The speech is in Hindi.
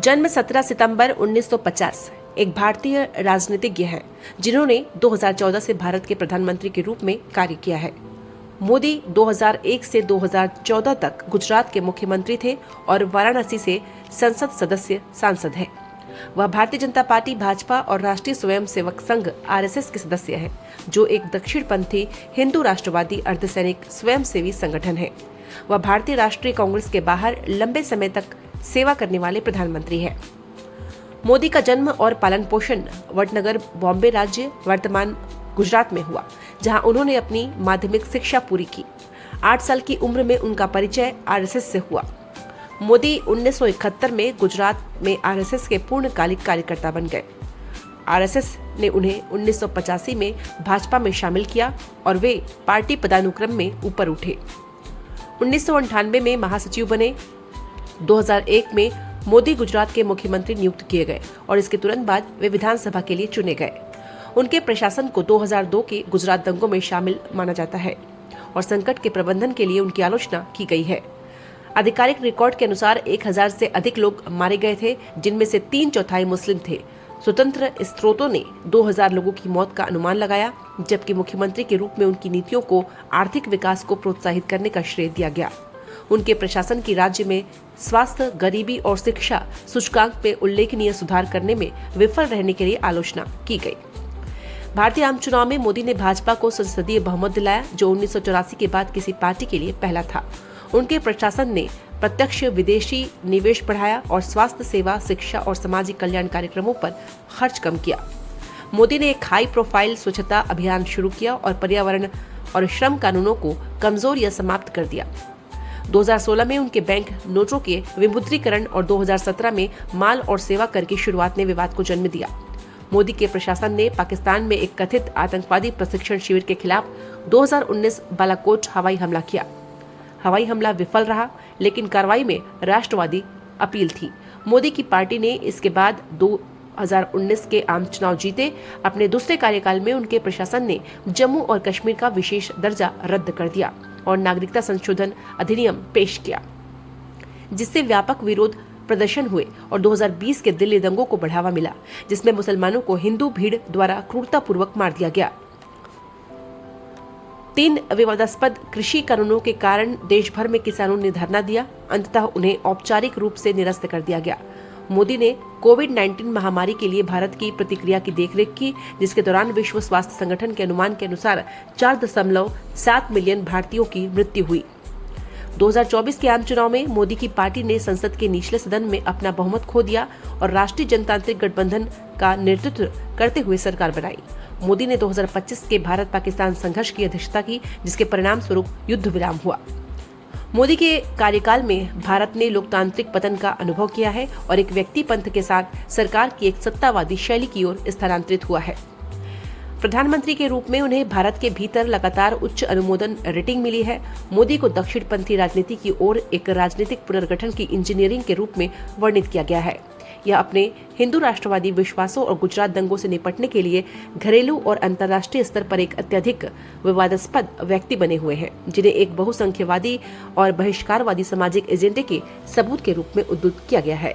जन्म 17 सितंबर 1950। एक भारतीय राजनीतिज्ञ हैं जिन्होंने 2014 से भारत के प्रधानमंत्री के रूप में कार्य किया है। मोदी 2001 से 2014 तक गुजरात के मुख्यमंत्री थे और वाराणसी से संसद सदस्य सांसद हैं। वह भारतीय जनता पार्टी, भाजपा और राष्ट्रीय स्वयंसेवक संघ (आरएसएस) के सदस्य हैं, जो एक दक्षिणपंथी हिंदू राष्ट्रवादी अर्धसैनिक स्वयंसेवी संगठन है। वह भारतीय राष्ट्रीय कांग्रेस के बाहर लंबे समय तक सेवा करने वाले प्रधानमंत्री हैं। मोदी का जन्म और पालन पोषण वडनगर, बॉम्बे राज्य, वर्तमान गुजरात में हुआ, जहां उन्होंने अपनी माध्यमिक शिक्षा पूरी की। 8 साल की उम्र में उनका परिचय आरएसएस से हुआ। मोदी 1971 में गुजरात में आरएसएस के पूर्णकालिक कार्यकर्ता बन गए। आरएसएस ने उन्हें 1985 में भाजपा में शामिल किया और वे पार्टी पदानुक्रम में ऊपर उठे। 1998 में महासचिव बने। 2001 में मोदी गुजरात के मुख्यमंत्री नियुक्त किए गए और इसके तुरंत बाद वे विधानसभा के लिए चुने गए। उनके प्रशासन को 2002 के गुजरात दंगों में शामिल माना जाता है और संकट के प्रबंधन के लिए उनकी आलोचना की गई है। आधिकारिक रिकॉर्ड के अनुसार 1000 से अधिक लोग मारे गए थे, जिनमें से 3/4 मुस्लिम थे। स्वतंत्र स्रोतों ने 2000 लोगों की मौत का अनुमान लगाया, जबकि मुख्यमंत्री के रूप में उनकी नीतियों को आर्थिक विकास को प्रोत्साहित करने का श्रेय दिया गया। उनके प्रशासन की राज्य में स्वास्थ्य, गरीबी और शिक्षा सूचकांक में उल्लेखनीय सुधार करने में विफल रहने के लिए आलोचना की गई। भारतीय आम चुनाव में मोदी ने भाजपा को संसदीय बहुमत दिलाया, जो 1984 के बाद किसी पार्टी के लिए पहला था। उनके प्रशासन ने प्रत्यक्ष विदेशी निवेश बढ़ाया और स्वास्थ्य सेवा, शिक्षा और सामाजिक कल्याण कार्यक्रमों पर खर्च कम किया। मोदी ने एक हाई प्रोफाइल स्वच्छता अभियान शुरू किया और पर्यावरण और श्रम कानूनों को कमजोर या समाप्त कर दिया। 2016 में उनके बैंक नोटों के विमुद्रीकरण और 2017 में माल और सेवा कर की शुरुआत ने विवाद को जन्म दिया। मोदी के प्रशासन ने पाकिस्तान में एक कथित आतंकवादी प्रशिक्षण शिविर के खिलाफ 2019 बालाकोट हवाई हमला किया। हवाई हमला विफल रहा, लेकिन कार्रवाई में राष्ट्रवादी अपील थी। मोदी की पार्टी ने इसके बाद 2019 के आम चुनाव जीते। अपने दूसरे कार्यकाल में उनके प्रशासन ने जम्मू और कश्मीर का विशेष दर्जा रद्द कर दिया और नागरिकता संशोधन अधिनियम पेश किया, जिससे व्यापक विरोध प्रदर्शन हुए और 2020 के दिल्ली दंगों को बढ़ावा मिला, जिसमें मुसलमानों को हिंदू भीड़ द्वारा क्रूरतापूर्वक मार दिया गया। 3 विवादास्पद कृषि कानूनों के कारण देश भर में किसानों ने धरना दिया। अंततः उन्हें औपचारिक रूप से निरस्त कर दिया गया। मोदी ने कोविड-19 महामारी के लिए भारत की प्रतिक्रिया की देखरेख की, जिसके दौरान विश्व स्वास्थ्य संगठन के अनुमान के अनुसार 4.7 मिलियन भारतीयों की मृत्यु हुई। 2024 के आम चुनाव में मोदी की पार्टी ने संसद के निचले सदन में अपना बहुमत खो दिया और राष्ट्रीय जनतांत्रिक गठबंधन का नेतृत्व करते हुए सरकार बनाई। मोदी ने 2025 के भारत पाकिस्तान संघर्ष की अध्यक्षता की, जिसके परिणाम स्वरूप युद्ध विराम हुआ। मोदी के कार्यकाल में भारत ने लोकतांत्रिक पतन का अनुभव किया है और एक व्यक्ति पंथ के साथ सरकार की एक सत्तावादी शैली की ओर स्थानांतरित हुआ है। प्रधानमंत्री के रूप में उन्हें भारत के भीतर लगातार उच्च अनुमोदन रेटिंग मिली है। मोदी को दक्षिणपंथी राजनीति की ओर एक राजनीतिक पुनर्गठन की इंजीनियरिंग के रूप में वर्णित किया गया है। यह अपने हिंदू राष्ट्रवादी विश्वासों और गुजरात दंगों से निपटने के लिए घरेलू और अंतर्राष्ट्रीय स्तर पर एक अत्यधिक विवादास्पद व्यक्ति बने हुए हैं, जिन्हें एक बहुसंख्यवादी और बहिष्कारवादी सामाजिक एजेंडे के सबूत के रूप में उद्धृत किया गया है।